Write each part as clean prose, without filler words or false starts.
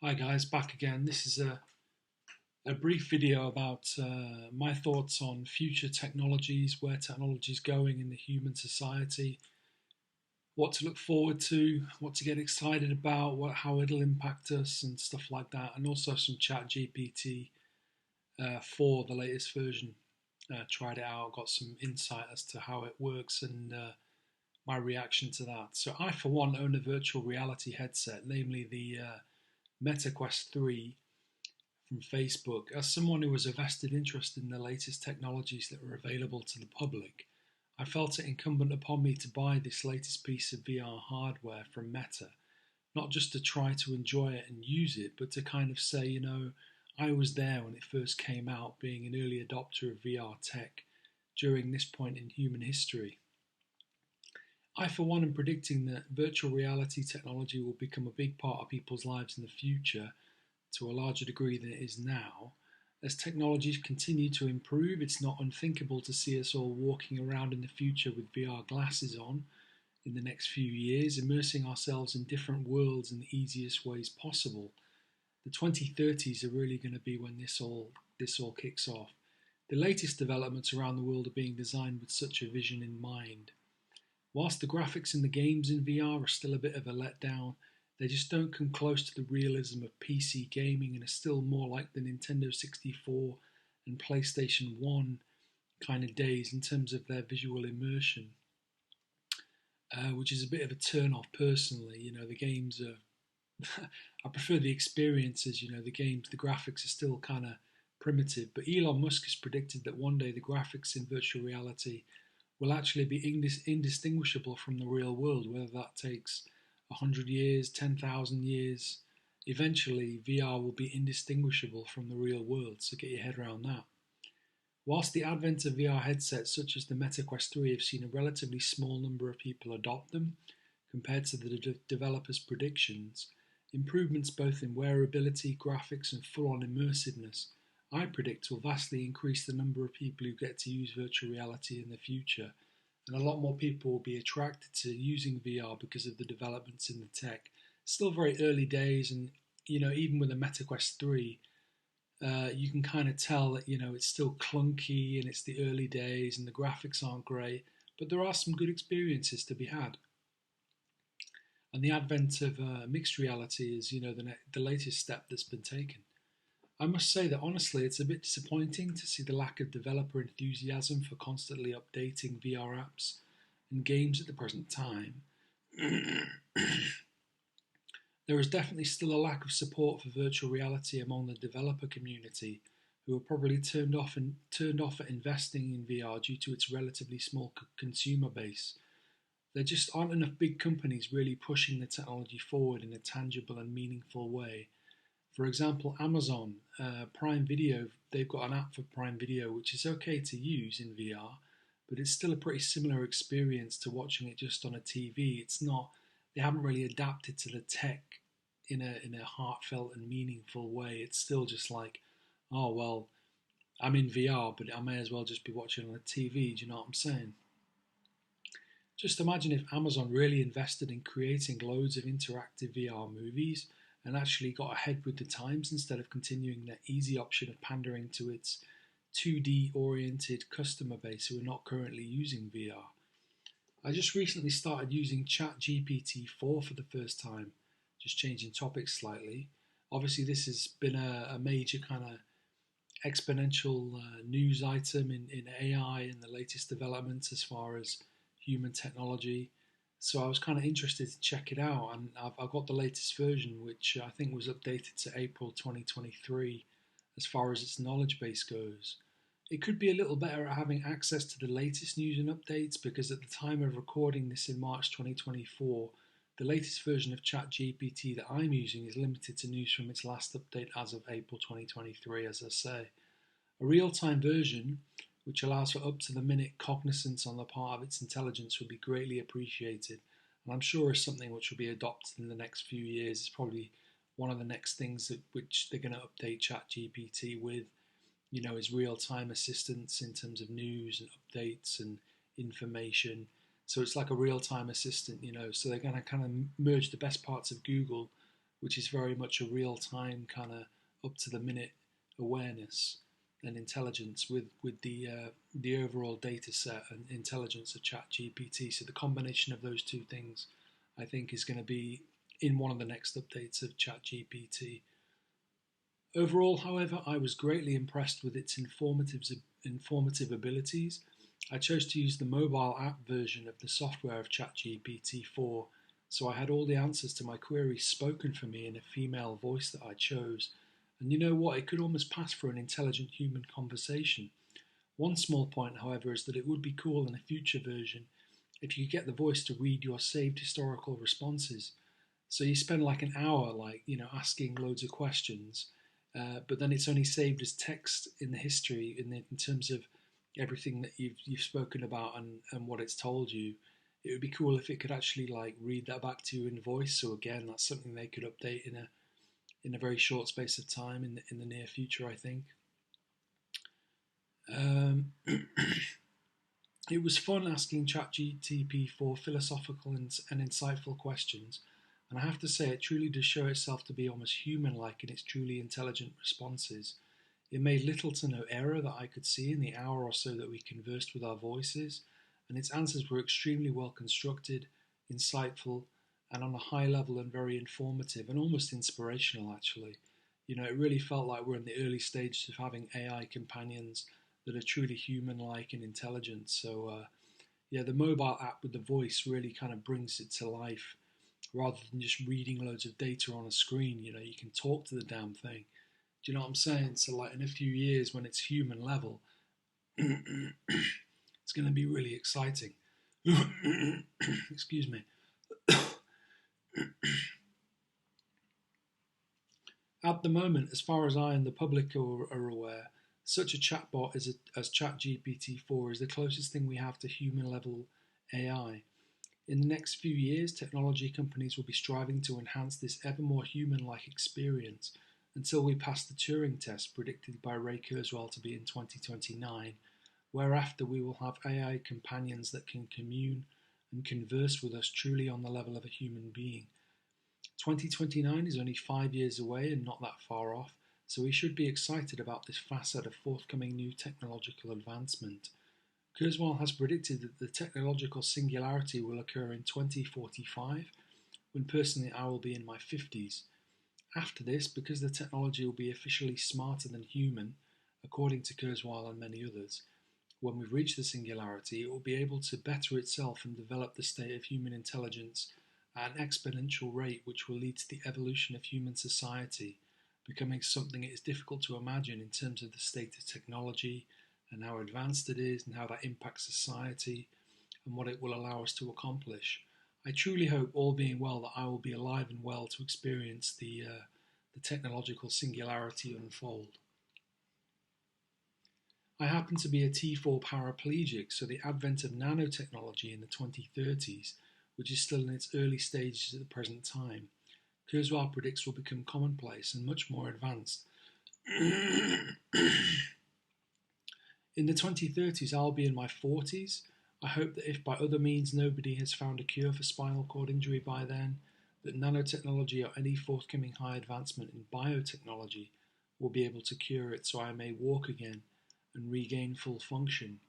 Hi guys, back again. This is a brief video about my thoughts on future technologies, where technology is going in the human society, what to look forward to, what to get excited about, how it'll impact us and stuff like that, and also some chat GPT for the latest version. Tried it out, got some insight as to how it works and my reaction to that. So I, for one, own a virtual reality headset, namely the Meta Quest 3 from Facebook. As someone who has a vested interest in the latest technologies that are available to the public, I felt it incumbent upon me to buy this latest piece of VR hardware from Meta, not just to try to enjoy it and use it, but to kind of say, I was there when it first came out, being an early adopter of VR tech during this point in human history. I, for one, am predicting that virtual reality technology will become a big part of people's lives in the future to a larger degree than it is now. As technologies continue to improve, it's not unthinkable to see us all walking around in the future with VR glasses on in the next few years, immersing ourselves in different worlds in the easiest ways possible. The 2030s are really going to be when this all kicks off. The latest developments around the world are being designed with such a vision in mind. Whilst the graphics in the games in VR are still a bit of a letdown, they just don't come close to the realism of PC gaming and are still more like the Nintendo 64 and PlayStation 1 kind of days in terms of their visual immersion, which is a bit of a turn off personally. The games are, I prefer the experiences, the games, the graphics are still kind of primitive. But Elon Musk has predicted that one day the graphics in virtual reality will actually be indistinguishable from the real world, whether that takes 100 years, 10,000 years. Eventually, VR will be indistinguishable from the real world, so get your head around that. Whilst the advent of VR headsets such as the Meta Quest 3 have seen a relatively small number of people adopt them compared to the developers' predictions, improvements both in wearability, graphics, and full on immersiveness I predict will vastly increase the number of people who get to use virtual reality in the future, and a lot more people will be attracted to using VR because of the developments in the tech. It's still very early days, and even with the Meta Quest 3, you can kind of tell that it's still clunky and it's the early days and the graphics aren't great, but there are some good experiences to be had. And the advent of mixed reality is the latest step that's been taken. I must say that honestly, it's a bit disappointing to see the lack of developer enthusiasm for constantly updating VR apps and games at the present time. There is definitely still a lack of support for virtual reality among the developer community, who are probably turned off at investing in VR due to its relatively small consumer base. There just aren't enough big companies really pushing the technology forward in a tangible and meaningful way. For example, Amazon Prime Video, they've got an app for Prime Video which is okay to use in VR, but it's still a pretty similar experience to watching it just on a TV. It's not, they haven't really adapted to the tech in a heartfelt and meaningful way. It's still just like, oh well, I'm in VR, but I may as well just be watching on a TV. Do you know what I'm saying? Just imagine if Amazon really invested in creating loads of interactive VR movies and actually got ahead with the times instead of continuing their easy option of pandering to its 2D oriented customer base who are not currently using VR. I just recently started using ChatGPT 4 for the first time, just changing topics slightly. Obviously, this has been a major kind of exponential news item in AI and the latest developments as far as human technology. So I was kind of interested to check it out, and I've got the latest version, which I think was updated to April 2023 as far as its knowledge base goes. It could be a little better at having access to the latest news and updates because at the time of recording this in March 2024, the latest version of ChatGPT that I'm using is limited to news from its last update as of April 2023, as I say. A real-time version, which allows for up-to-the-minute cognizance on the part of its intelligence, would be greatly appreciated, and I'm sure is something which will be adopted in the next few years. It's probably one of the next things which they're going to update ChatGPT with, is real-time assistance in terms of news and updates and information. So it's like a real-time assistant, so they're going to kind of merge the best parts of Google which is very much a real-time kind of up-to-the-minute awareness and intelligence with the overall data set and intelligence of ChatGPT. So the combination of those two things, I think, is going to be in one of the next updates of ChatGPT. Overall, however, I was greatly impressed with its informative abilities. I chose to use the mobile app version of the software of ChatGPT 4, so I had all the answers to my queries spoken for me in a female voice that I chose. And you know what? It could almost pass for an intelligent human conversation. One small point, however, is that it would be cool in a future version if you could get the voice to read your saved historical responses. So you spend like an hour, asking loads of questions, but then it's only saved as text in the history in terms of everything that you've spoken about and what it's told you. It would be cool if it could actually read that back to you in voice. So again, that's something they could update in a very short space of time in the near future, I think. It was fun asking ChatGPT for philosophical and insightful questions, and I have to say it truly does show itself to be almost human-like in its truly intelligent responses. It made little to no error that I could see in the hour or so that we conversed with our voices, and its answers were extremely well constructed, insightful, and on a high level and very informative and almost inspirational, actually. It really felt like we're in the early stages of having AI companions that are truly human-like and intelligent. So, yeah, the mobile app with the voice really kind of brings it to life rather than just reading loads of data on a screen. You can talk to the damn thing. Do you know what I'm saying? So, in a few years, when it's human level, it's going to be really exciting. Excuse me. At the moment, as far as I and the public are aware, such a chatbot as ChatGPT-4 is the closest thing we have to human-level AI. In the next few years, technology companies will be striving to enhance this ever more human-like experience until we pass the Turing test predicted by Ray Kurzweil to be in 2029, whereafter we will have AI companions that can commune and converse with us truly on the level of a human being. 2029 is only 5 years away and not that far off, so we should be excited about this facet of forthcoming new technological advancement. Kurzweil has predicted that the technological singularity will occur in 2045, when personally I will be in my 50s. After this, because the technology will be officially smarter than human, according to Kurzweil and many others, when we reach the singularity, it will be able to better itself and develop the state of human intelligence at an exponential rate, which will lead to the evolution of human society, becoming something it is difficult to imagine in terms of the state of technology and how advanced it is and how that impacts society and what it will allow us to accomplish. I truly hope, all being well, that I will be alive and well to experience the technological singularity unfold. I happen to be a T4 paraplegic, so the advent of nanotechnology in the 2030s, which is still in its early stages at the present time, Kurzweil predicts will become commonplace and much more advanced. In the 2030s, I'll be in my 40s. I hope that if by other means nobody has found a cure for spinal cord injury by then, that nanotechnology or any forthcoming high advancement in biotechnology will be able to cure it so I may walk again and regain full function.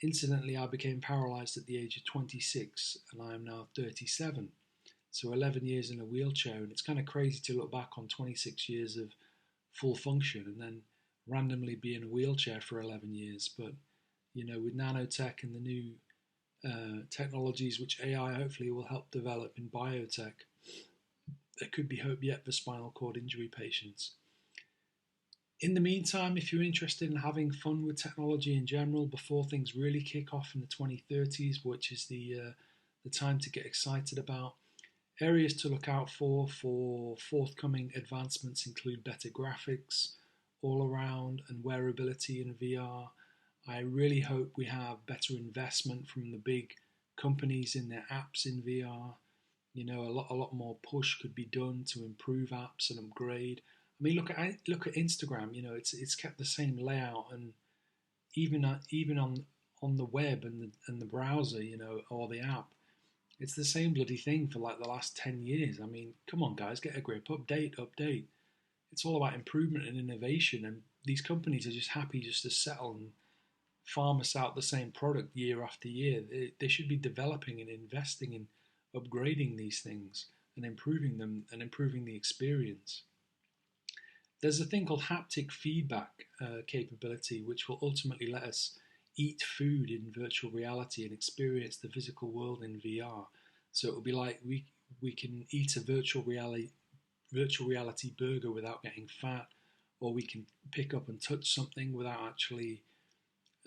Incidentally, I became paralysed at the age of 26 and I am now 37. So 11 years in a wheelchair, and it's kind of crazy to look back on 26 years of full function and then randomly be in a wheelchair for 11 years. But, with nanotech and the new technologies which AI hopefully will help develop in biotech, there could be hope yet for spinal cord injury patients. In the meantime, if you're interested in having fun with technology in general before things really kick off in the 2030s, which is the time to get excited about, areas to look out for forthcoming advancements include better graphics all around and wearability in VR. I really hope we have better investment from the big companies in their apps in VR. A lot more push could be done to improve apps and upgrade. I mean, look at Instagram. It's kept the same layout, and even on the web and the browser, or the app, It's the same bloody thing for like the last 10 years. I mean, come on, guys, get a grip. Update, update. It's all about improvement and innovation, and these companies are just happy just to settle and farm us out the same product year after year. They should be developing and investing in upgrading these things and improving them and improving the experience. There's a thing called haptic feedback capability, which will ultimately let us eat food in virtual reality and experience the physical world in VR. So it will be like we can eat a virtual reality burger without getting fat, or we can pick up and touch something without actually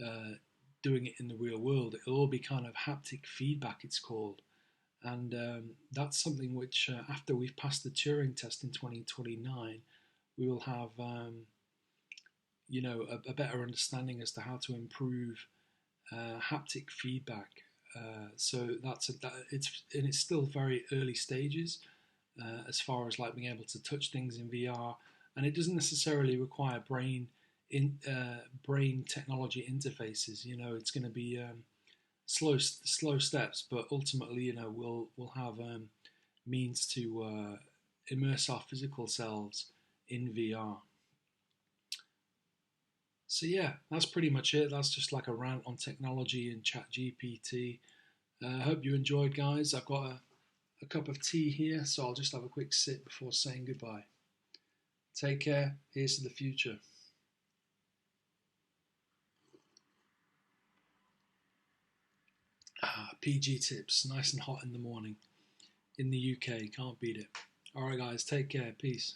uh, doing it in the real world. It'll all be kind of haptic feedback, it's called. And that's something which, after we've passed the Turing test in 2029, we will have, a better understanding as to how to improve haptic feedback. It's still very early stages as far as like being able to touch things in VR, and it doesn't necessarily require brain technology interfaces. It's going to be slow steps, but ultimately, we'll have means to immerse our physical selves in VR. So yeah, that's pretty much it. That's just like a rant on technology and Chat GPT. I hope you enjoyed, guys. I've got a cup of tea here, so I'll just have a quick sip before saying goodbye. Take care. Here's to the future. PG tips, nice and hot in the morning in the UK. Can't beat it. All right, guys, take care. Peace.